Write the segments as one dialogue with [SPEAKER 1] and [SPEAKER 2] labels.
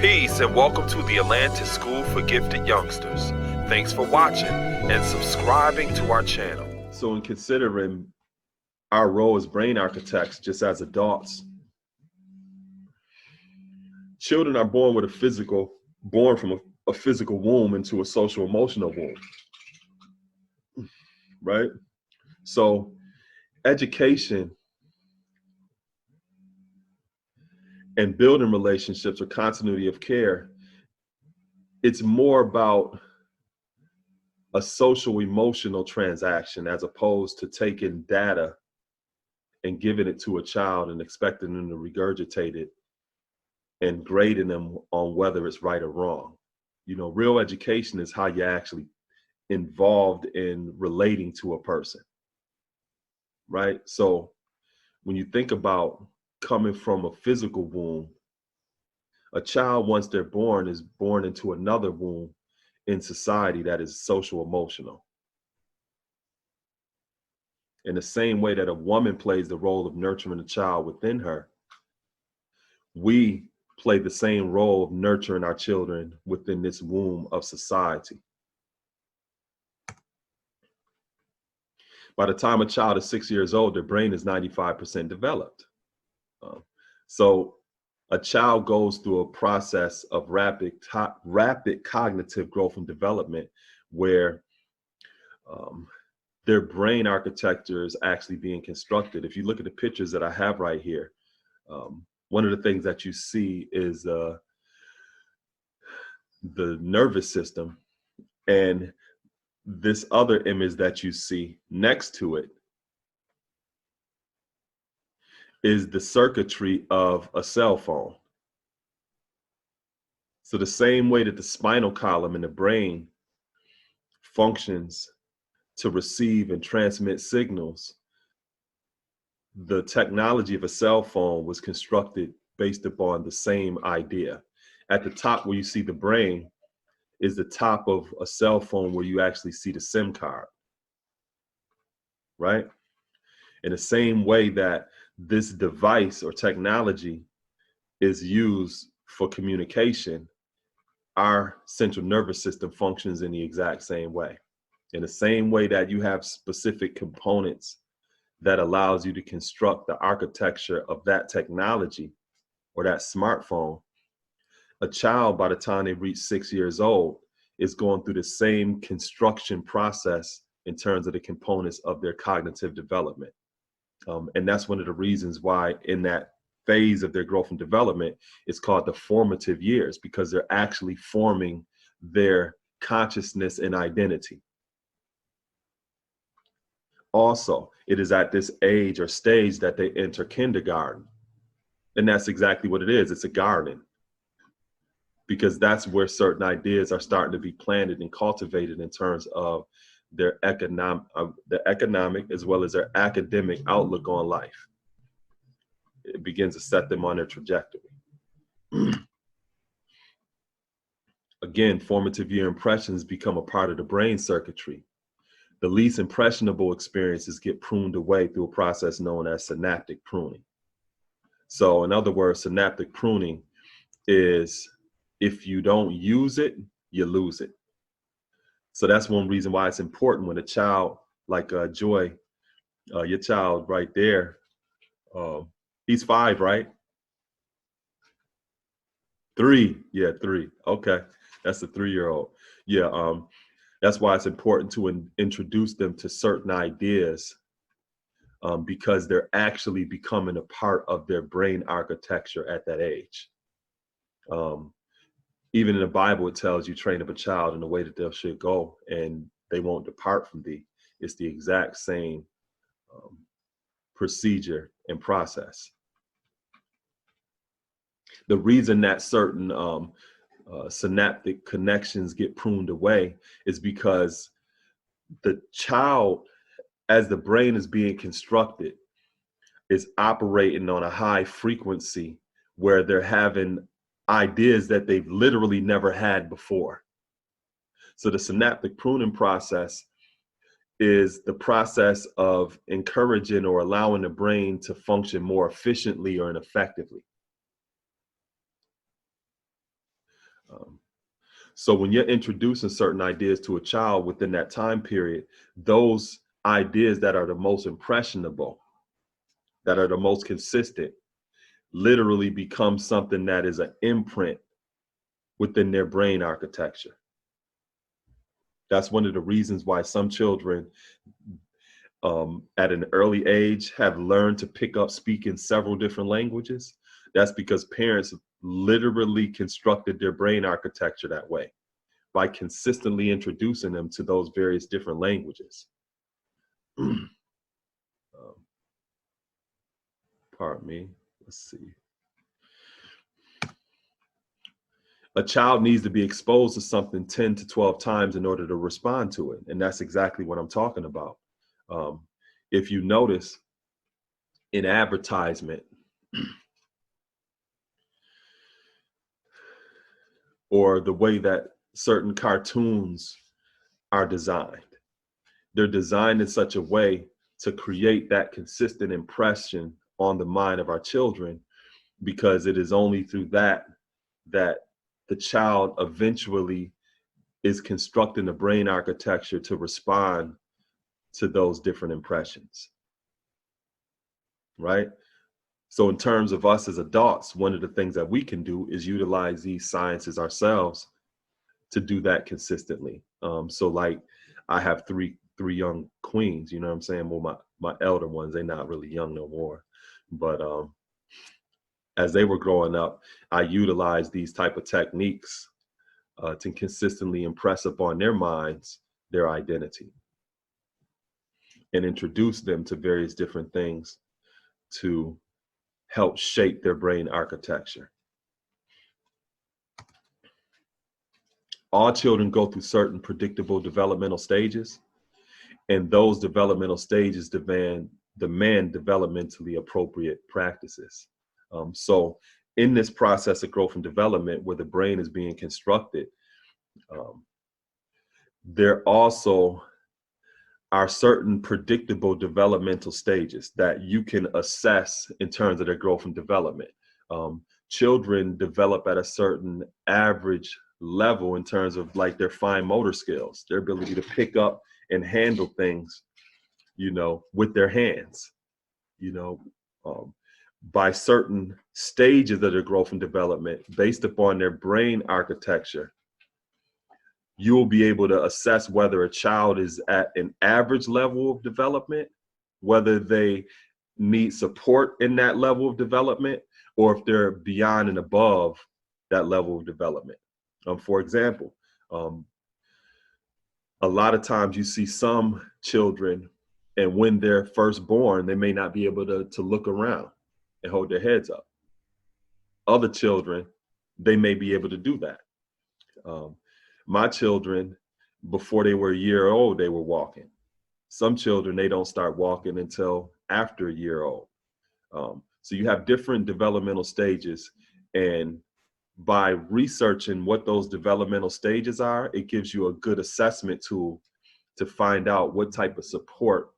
[SPEAKER 1] Peace and welcome to the Atlantis School for Gifted Youngsters. Thanks for watching and subscribing to our channel.
[SPEAKER 2] So in considering our role as brain architects, just as adults, children are born from a physical womb into a social emotional womb, right? So education and building relationships or continuity of care, it's more about a social emotional transaction as opposed to taking data and giving it to a child and expecting them to regurgitate it and grading them on whether it's right or wrong. You know, real education is how you're actually involved in relating to a person, right? So when you think about coming from a physical womb, a child, once they're born, is born into another womb in society that is social emotional. In the same way that a woman plays the role of nurturing a child within her, we play the same role of nurturing our children within this womb of society. By the time a child is 6 years old, their brain is 95% developed. So a child goes through a process of rapid cognitive growth and development where their brain architecture is actually being constructed. If you look at the pictures that I have right here, one of the things that you see is the nervous system, and this other image that you see next to it is the circuitry of a cell phone. So the same way that the spinal column in the brain functions to receive and transmit signals, the technology of a cell phone was constructed based upon the same idea. At the top where you see the brain is the top of a cell phone where you actually see the SIM card, right? In the same way that this device or technology is used for communication, our central nervous system functions in the exact same way. In the same way that you have specific components that allows you to construct the architecture of that technology or that smartphone, a child, by the time they reach 6 years old, is going through the same construction process in terms of the components of their cognitive development. And that's one of the reasons why in that phase of their growth and development, it's called the formative years, because they're actually forming their consciousness and identity. Also, it is at this age or stage that they enter kindergarten. And that's exactly what it is. It's a garden. Because that's where certain ideas are starting to be planted and cultivated in terms of their economic as well as their academic outlook on life. It begins to set them on their trajectory. Again, formative year impressions become a part of the brain circuitry. The least impressionable experiences get pruned away through a process known as synaptic pruning. So in other words, synaptic pruning is if you don't use it, you lose it. So that's one reason why it's important when a child like Joy, your child right there, he's 5, right? 3, yeah, 3. Okay, that's a 3-year-old. Yeah, that's why it's important to introduce them to certain ideas because they're actually becoming a part of their brain architecture at that age. Even in the Bible, it tells you train up a child in the way that they should go and they won't depart from thee. It's the exact same procedure and process. The reason that certain synaptic connections get pruned away is because the child, as the brain is being constructed, is operating on a high frequency where they're having ideas that they've literally never had before. So the synaptic pruning process is the process of encouraging or allowing the brain to function more efficiently or effectively. Um, so when you're introducing certain ideas to a child within that time period, those ideas that are the most impressionable, that are the most consistent, literally become something that is an imprint within their brain architecture. That's one of the reasons why some children at an early age have learned to pick up speaking several different languages. That's because parents literally constructed their brain architecture that way by consistently introducing them to those various different languages. Pardon me. Let's see. A child needs to be exposed to something 10 to 12 times in order to respond to it. And that's exactly what I'm talking about. If you notice in advertisement or the way that certain cartoons are designed, they're designed in such a way to create that consistent impression on the mind of our children, because it is only through that the child eventually is constructing the brain architecture to respond to those different impressions, right? So in terms of us as adults, one of the things that we can do is utilize these sciences ourselves to do that consistently. So like I have three young queens, you know what I'm saying? Well, my elder ones, they're not really young no more, but as they were growing up, I utilized these type of techniques to consistently impress upon their minds their identity and introduce them to various different things to help shape their brain architecture. All children go through certain predictable developmental stages, and those developmental stages demand developmentally appropriate practices. So in this process of growth and development where the brain is being constructed, there also are certain predictable developmental stages that you can assess in terms of their growth and development. Children develop at a certain average level in terms of like their fine motor skills, their ability to pick up and handle things, you know, with their hands, you know, by certain stages of their growth and development based upon their brain architecture. You will be able to assess whether a child is at an average level of development, whether they need support in that level of development, or if they're beyond and above that level of development. For example, a lot of times you see some children, and when they're first born, they may not be able to look around and hold their heads up. Other children, they may be able to do that. My children, before they were a year old, they were walking. Some children, they don't start walking until after a year old. So you have different developmental stages, and by researching what those developmental stages are, it gives you a good assessment tool to find out what type of support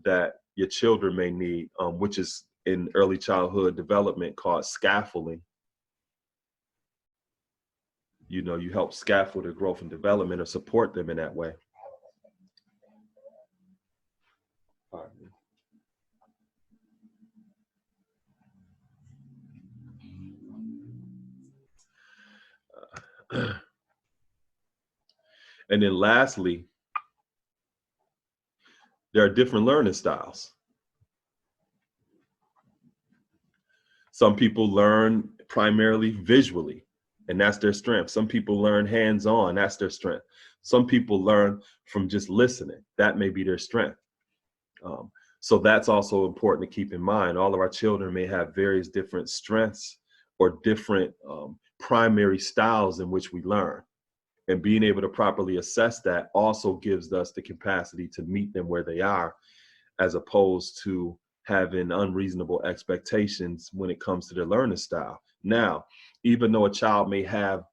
[SPEAKER 2] that your children may need, which is in early childhood development called scaffolding. You know, you help scaffold their growth and development or support them in that way. And then lastly, there are different learning styles. Some people learn primarily visually, and that's their strength. Some people learn hands-on, that's their strength. Some people learn from just listening, that may be their strength. So that's also important to keep in mind. All of our children may have various different strengths or different primary styles in which we learn. And being able to properly assess that also gives us the capacity to meet them where they are, as opposed to having unreasonable expectations when it comes to their learning style. Now, even though a child may have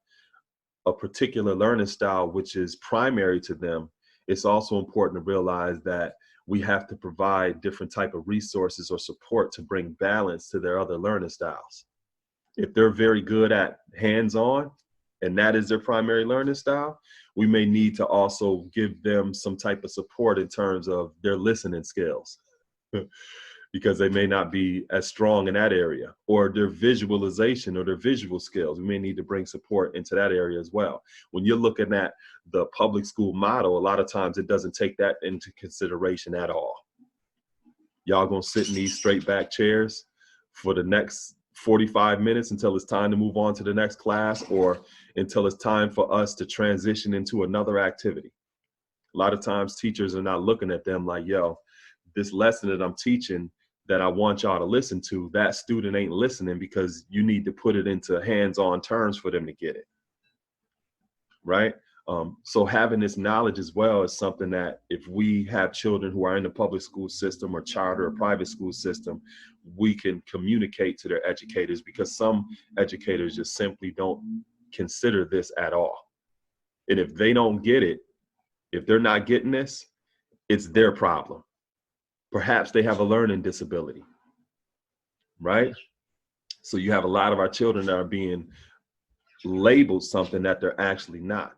[SPEAKER 2] a particular learning style which is primary to them, it's also important to realize that we have to provide different type of resources or support to bring balance to their other learning styles. If they're very good at hands-on, and that is their primary learning style, we may need to also give them some type of support in terms of their listening skills because they may not be as strong in that area, or their visualization or their visual skills. We may need to bring support into that area as well. When you're looking at the public school model, a lot of times it doesn't take that into consideration at all. Y'all gonna sit in these straight back chairs for the next 45 minutes until it's time to move on to the next class, or until it's time for us to transition into another activity. A lot of times teachers are not looking at them like, yo, this lesson that I'm teaching that I want y'all to listen to, that student ain't listening because you need to put it into hands-on terms for them to get it, right? So having this knowledge as well is something that if we have children who are in the public school system or charter or private school system, we can communicate to their educators, because some educators just simply don't consider this at all. And if they don't get it, if they're not getting this, it's their problem. Perhaps they have a learning disability, right? So you have a lot of our children that are being labeled something that they're actually not.